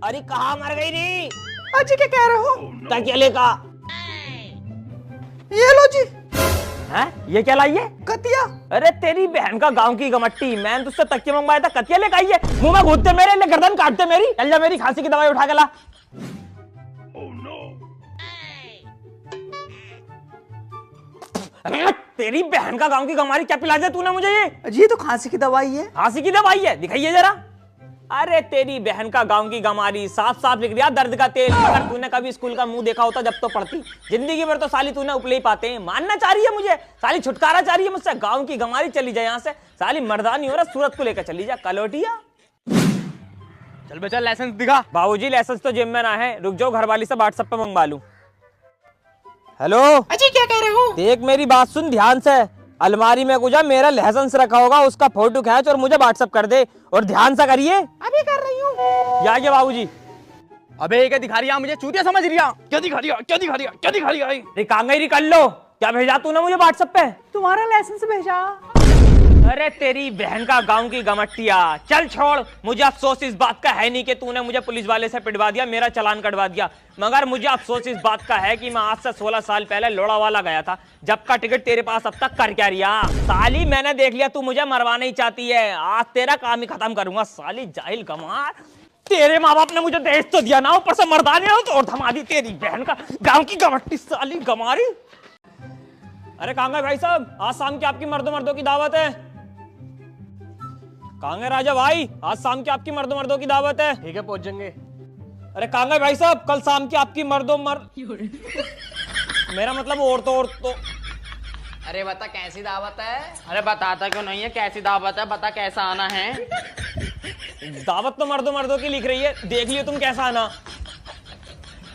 अरे कहाँ मर गई री? अजी क्या कह रहे हो? तकिया लेका। ये लो जी। हैं? ये क्या लाई है? कतिया। अरे तेरी बहन का गांव की गमट्टी, मैंने तुझसे तकिया मंगवाया था, कतिया लेकर आई है। मुंह में घुसते मेरे, ले गर्दन काटते मेरी। चल जा मेरी खांसी की दवाई उठा के ला। तेरी बहन का गांव की गमारी क्या पिला दिया तूने मुझे ये? अजी ये तो खांसी की दवाई है। खांसी की दवाई है, दिखाइए जरा। अरे तेरी बहन का गांव की गमारी, साफ साफ लिख दिया दर्द का तेल। अगर तूने कभी स्कूल का मुंह देखा होता जब तो पढ़ती। जिंदगी भर तो साली तूने उपले ही पाते हैं। मानना चाह रही है मुझे, साली छुटकारा चाह रही है मुझसे। गांव की गमारी चली जाए यहाँ से, साली मर्दानी हो रहा, सूरत को लेकर चली जा कलोटिया। चल बेटा लाइसेंस दिखा। बाबूजी लाइसेंस तो जेब में ना है, रुक जाओ घरवाली से व्हाट्सएप पे मंगवा लूं। हेलो अजी क्या कह रहे हो? देख मेरी बात सुन ध्यान से। अलमारी में कुछ मेरा लाइसेंस रखा होगा, उसका फोटो खींच और मुझे व्हाट्सएप कर दे। और ध्यान से करिए। अभी कर रही हूँ। या ये बाबूजी। अबे ये क्या दिखा रही है? मुझे चूतिया समझ रही है? क्या दिखा रही है? क्या दिखा रही है? क्या दिखा रही है? रिकांगरी कर लो। क्या भेजा तूने मुझे व्हाट्सएप पे? तुम्हारा लाइसेंस भेजा। अरे तेरी बहन का गांव की गमट्टिया, चल छोड़। मुझे अफसोस इस बात का है नहीं कि तूने मुझे पुलिस वाले से पिटवा दिया, मेरा चालान कटवा दिया। मगर मुझे अफसोस इस बात का है कि मैं आज से 16 साल पहले लोड़ावाला गया था, जब का टिकट तेरे पास अब तक कर क्या रिया। साली मैंने देख लिया तू मुझे मरवाना ही चाहती है, आज तेरा काम ही खत्म करूंगा। साली जाहिल गमार, तेरे माँ बाप ने मुझे दहेज तो दिया ना, ऊपर से मर्दानी हो तो थमा दी तेरी बहन का गाँव की गमट्टी साली गमारी। अरे कहाँ गए भाई साहब? आज शाम की आपकी मर्दों की दावत है। कहाँ गए राजा भाई? आज शाम की आपकी मर्दों की दावत है। ठीक है पहुंच जाएंगे। अरे कहाँ गए भाई साहब? कल शाम की आपकी मेरा मतलब और तो अरे बता कैसी दावत है? अरे बताता क्यों नहीं है? कैसी दावत है? बता कैसा आना है? दावत तो मर्दों की लिख रही है, देख लियो तुम कैसा आना।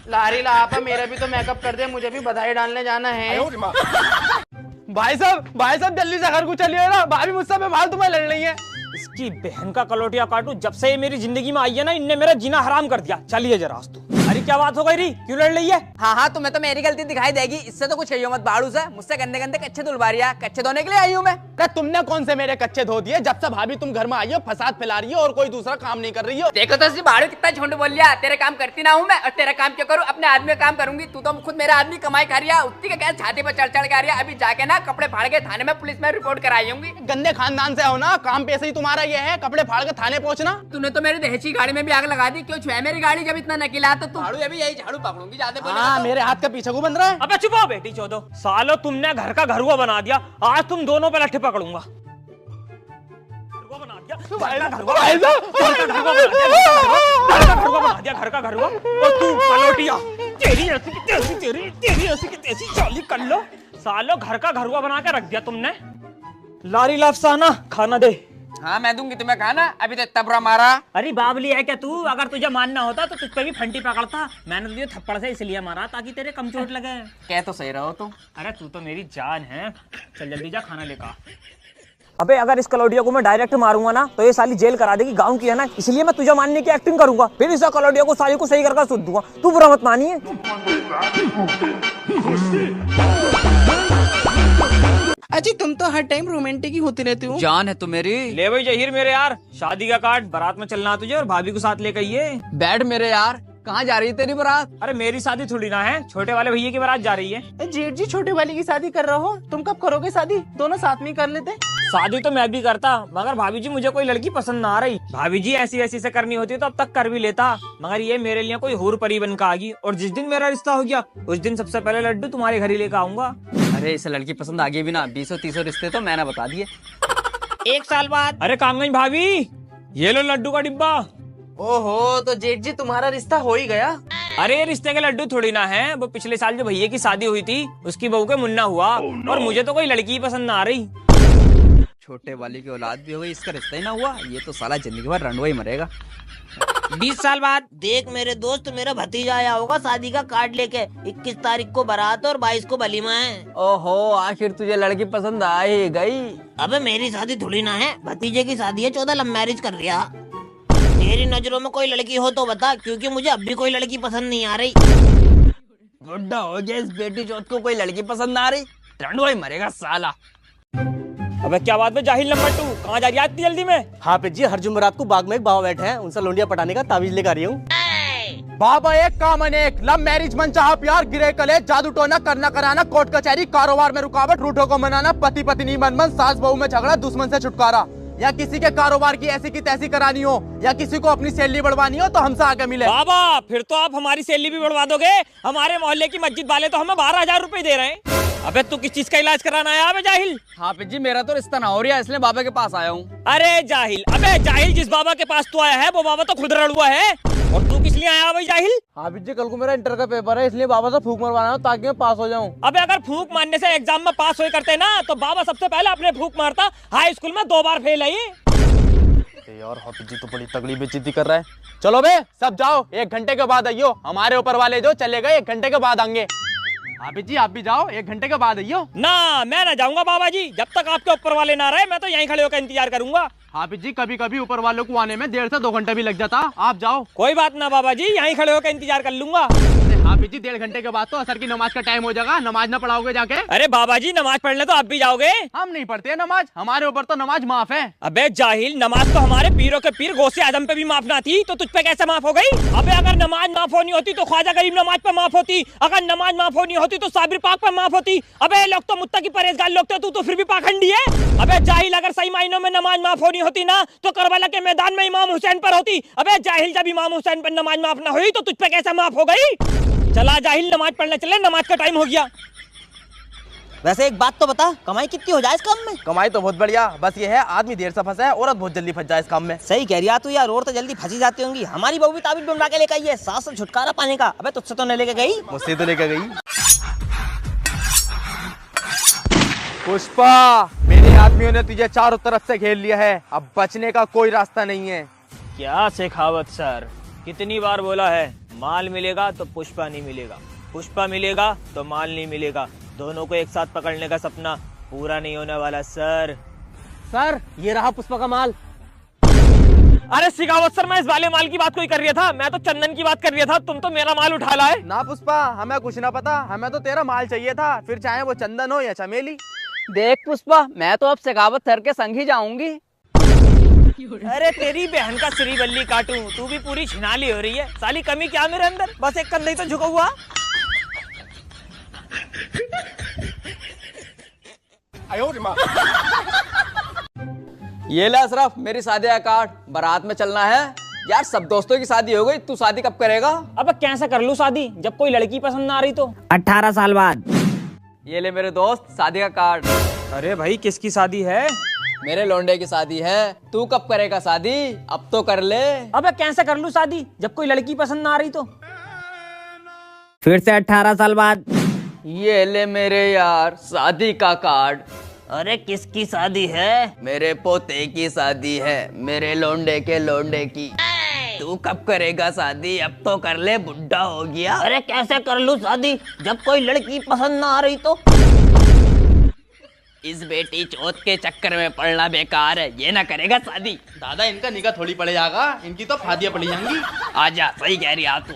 लारी लापा मेरा भी तो मेकअप कर दे, मुझे भी बधाई डालने जाना है। भाई साहब जल्दी से घर को चलिए ना, भाभी मुझसे बेमाल तुम्हें लड़ रही है। इसकी बहन का कलोटिया काटू, जब से ये मेरी जिंदगी में आई है ना, इनने मेरा जीना हराम कर दिया। चलिए जरा आज तो। अरे क्या बात हो गई री? क्यों लड़ रही है? हाँ तुम्हें तो मेरी गलती दिखाई देगी, इससे तो कुछ कहियो मत। बाड़ू से मुझसे गंदे गंदे कच्चे धुलवा रही है, कच्चे धोने के लिए आई हूँ मैं। तुमने कौन से मेरे कच्चे धो दिए? जब से भाभी तुम घर में आई हो फसाद फैला रही हो और कोई दूसरा काम नहीं कर रही हो। देखो तो इसी बाड़ू कितना झुंड बोल लिया। तेरे काम करती ना हूँ मैं, और तेरा काम क्यों करूँ? अपने आदमी का काम करूंगी। तू तो खुद मेरा आदमी कमाई खा रही है, उतनी का क्या छाती पर चढ़ के आ रही है। अभी जाके ना कपड़े फाड़ के थाने में पुलिस में रिपोर्ट कराई होंगी। गंदे खानदान से हो ना, काम पैसे ही तुम्हारा ये है, कपड़े फाड़ के थाने पहुंचना। तूने तो मेरी दहेजी गाड़ी में भी आग लगा दी। क्यों छुआ मेरी गाड़ी जब इतना नकीला? तो तू अभी यही झाड़ू पकड़ूंगी ज्यादा बोले। हाँ मेरे हाथ का पीछे को बन रहा है। अबे चुप हो बेटी चौदो, सालो तुमने घर का घरुआ बना दिया। आज तुम दोनों पे लट्ठे पकड़ूंगा। घर का घरुआ और तू कलोटिया, तेरी ऐसी की तैसी चाली कर लो। सालो घर का घरुआ बना के रख दिया तुमने। लारी लाफसाना खाना दे। हाँ मैं दूंगी तुम्हें खाना, अभी तो इतना बुरा मारा। अरे बाबली है क्या तू? अगर तुझे मानना होता तो तुझ पे भी फंटी पकड़ता। मैंने तुझे थप्पड़ से इसलिए मारा ताकि तेरे कम चोट लगे। कह तो सही रहो तुम। अरे तू तो मेरी जान है। चल जल्दी जा खाना लेकर। अबे अगर इस कलोडिया को मैं डायरेक्ट मारूंगा ना तो ये साली जेल करा देगी, गांव की है ना, इसलिए मैं तुझे मानने की एक्टिंग करूंगा, फिर इस कलोडिया को साली को सही करके सुध दूंगा। तू बुरा मत मानिए। अजी तुम तो हर टाइम रोमांटिक ही होती रहती हो। जान है तू मेरी। ले भाई जहीर मेरे यार, शादी का कार्ड, बारात में चलना तुझे और भाभी को साथ लेकर ये। बैठ मेरे यार, कहाँ जा रही है तेरी बारात? अरे मेरी शादी थोड़ी ना है, छोटे वाले भैया की बारात जा रही है। जेठ जी छोटे वाली की शादी कर रहा हो, तुम कब करोगे शादी? दोनों साथ में ही कर लेते। शादी तो मैं भी करता, मगर भाभी जी मुझे कोई लड़की पसंद ना आ रही। भाभी जी ऐसी से करनी होती तो अब तक कर भी लेता, मगर ये मेरे लिए कोई हूर परी बनकर आ गई। और जिस दिन मेरा रिश्ता हो गया उस दिन सबसे पहले लड्डू तुम्हारे घर ही लेकर आऊंगा। अरे इसे लड़की पसंद आ गई भी ना, 20-30 रिश्ते तो मैंने बता दिए। 1 साल बाद। अरे कांगई भाभी, ये लो लड्डू का डिब्बा। ओहो तो जेठ जी तुम्हारा रिश्ता हो ही गया। अरे रिश्ते के लड्डू थोड़ी ना है, वो पिछले साल जो भैया की शादी हुई थी उसकी बहू के मुन्ना हुआ। और मुझे तो कोई लड़की ही पसंद ना आ रही। छोटे वाली की औलाद भी हो गई, इसका रिश्ता ही ना हुआ। ये तो साला जिंदगी भर रंडवा ही मरेगा। 20 साल बाद। देख मेरे दोस्त, मेरा भतीजा आया होगा शादी का कार्ड लेके। 21 तारीख को बारात और 22 को वलीमा है। ओहो आखिर तुझे लड़की पसंद आ ही गई। अबे मेरी शादी थोड़ी ना है, भतीजे की शादी है। 14 लव मैरिज कर लिया। तेरी नजरों में कोई लड़की हो तो बता, क्योंकि मुझे अब भी कोई लड़की पसंद नहीं आ रही। बुढ़ा हो गया, इस बेटी चौथ को कोई लड़की पसंद आ रही, रंडवा ही मरेगा साला। अबे क्या बात है जाहिल नंबर 2, कहाँ जा रही है इतनी जल्दी में? हाँ पिज्जी, हर जुमेरात को बाग में एक बाबा बैठे हैं, उनसे लोंडिया पटाने का तावीज लेकर आ रही हूँ। बाबा एक काम अनेक, लव मैरिज मन चाहा प्यार, गिरे कलेश, जादू टोना, करना कराना, कोर्ट कचहरी, कारोबार में रुकावट, रूठों को मनाना, पति पत्नी मन, सास बहू में झगड़ा, दुश्मन से छुटकारा। या किसी के कारोबार की ऐसी की तैसी करानी हो, या किसी को अपनी सैलरी बढ़वानी हो तो हमसे आगे मिले। बाबा फिर तो आप हमारी सैलरी भी बढ़वा दोगे। हमारे मोहल्ले की मस्जिद वाले तो हमें 12,000 रुपए दे रहे हैं। अबे तू किस चीज का इलाज कराना है? अबे जाहिल। हाफिज जी मेरा तो रिश्ता ना हो रहा है, इसलिए बाबा के पास आया हूँ। अरे जाहिल, अबे जाहिल, जिस बाबा के पास तू आया है वो बाबा तो खुद रड़ुआ है। और तू किस लिए आया भाई जाहिल? हाफिज जी कल को मेरा इंटर का पेपर है, इसलिए बाबा से फूंक मरवाना है ताकि मैं पास हो जाऊँ। अबे अगर फूंक मारने से एग्जाम में पास हो करते ना तो बाबा सबसे पहले अपने फूंक मारता। हाई स्कूल में 2 बार फेल है ये। यार हाफिज जी तो बड़ी तगड़ी बेइज्जती कर रहा है। चलो बे सब जाओ, 1 घंटे के बाद आइयो। हमारे ऊपर वाले जो चलेगा 1 घंटे के बाद आएंगे। हाफिज जी आप भी जाओ, 1 घंटे के बाद आइयो। ना मैं ना जाऊंगा बाबा जी, जब तक आपके ऊपर वाले ना रहे मैं तो यहीं खड़े होकर इंतजार करूंगा। हाफिज जी कभी कभी ऊपर वालों को आने में 1.5 से 2 घंटे भी लग जाता, आप जाओ। कोई बात ना बाबा जी, यहीं खड़े होकर इंतजार कर लूंगा। हाफिज जी 1.5 घंटे के बाद तो असर की नमाज का टाइम हो जाएगा, नमाज ना पढ़ाओगे जाके? अरे बाबा जी नमाज पढ़ने तो आप भी जाओगे? हम नहीं पढ़ते नमाज, हमारे ऊपर तो नमाज माफ है। अबे जाहिल, नमाज तो हमारे पीरों के पीर गौसे आजम पे भी माफ ना थी तो तुझ पे कैसे माफ हो गई? अबे अगर नमाज माफ होनी होती तो ख्वाजा गरीब नवाज पे माफ होती, अगर नमाज माफ होनी होती तो साबिर पाक पे माफ होती। अबे लोग तो मुत्तकी परहेजगार लोग थे, तू तो फिर भी पाखंडी है। अबे जाहिल, अगर सही मायनों में नमाज माफ होनी होती ना तो करबला के मैदान में इमाम हुसैन पर होती। अबे जाहिल, जब इमाम हुसैन पर नमाज माफ ना हुई तो तुझ पे कैसे माफ हो गई? चला जाहिल, नमाज पढ़ने चले, नमाज का टाइम हो गया। वैसे एक बात तो बता, कमाई कितनी हो जाए इस काम में? कमाई तो बहुत बढ़िया, बस ये है आदमी देर से फंसा है, औरत बहुत जल्दी फंस जाए इस काम में। सही कह रही तू यार, और तो जल्दी फंसी जाती होंगी। हमारी बहू भी ताबीज बनवा के लेकर आई है, सास से छुटकारा पाने का। अबे तुझसे तो नहीं लेके गई? मुझसे तो लेकर गई। पुष्पा, मेरे आदमियों ने तुझे चारों तरफ से घेर लिया है, अब बचने का कोई रास्ता नहीं है। क्या शेखावत सर, कितनी बार बोला है माल मिलेगा तो पुष्पा नहीं मिलेगा, पुष्पा मिलेगा तो माल नहीं मिलेगा। दोनों को एक साथ पकड़ने का सपना पूरा नहीं होने वाला सर। सर ये रहा पुष्पा का माल। अरे शेखावत सर, मैं इस वाले माल की बात कोई कर रहा था, मैं तो चंदन की बात कर रहा था। तुम तो मेरा माल उठा लाए। ना पुष्पा, हमें कुछ ना पता, हमें तो तेरा माल चाहिए था, फिर चाहे वो चंदन हो या चमेली। देख पुष्पा, मैं तो अब शेखावत सर के संग ही जाऊंगी। अरे तेरी बहन का श्री बल्ली काटूं, तू भी पूरी छिनाली हो रही है। साली कमी क्या मेरे अंदर, बस एक कंधा ही तो झुका हुआ। ये ले अशरफ, मेरी शादी का कार्ड, बारात में चलना है। यार सब दोस्तों की शादी हो गई, तू शादी कब करेगा? अब कैसे कर लूं शादी जब कोई लड़की पसंद ना आ रही तो? 18 साल बाद। ये ले मेरे दोस्त, शादी का कार्ड। अरे भाई किसकी शादी है? मेरे लौंडे की शादी है, तू कब करेगा शादी? अब तो कर ले। अबे कैसे कर लूं शादी जब कोई लड़की पसंद ना आ रही तो? फिर से 18 साल बाद। ये ले मेरे यार शादी का कार्ड। अरे किसकी शादी है? मेरे पोते की शादी है, मेरे लौंडे के लौंडे की। तू कब करेगा शादी? अब तो कर ले, बुढ़ा हो गया। अरे कैसे कर लूं शादी जब कोई लड़की पसंद ना आ रही तो? इस बेटी चौथ के चक्कर में पड़ना बेकार है, ये ना करेगा शादी। दादा इनका निगाह थोड़ी पड़ जाएगा, इनकी तो फादियां पड़ी जाएंगी। आजा, सही कह रही तू।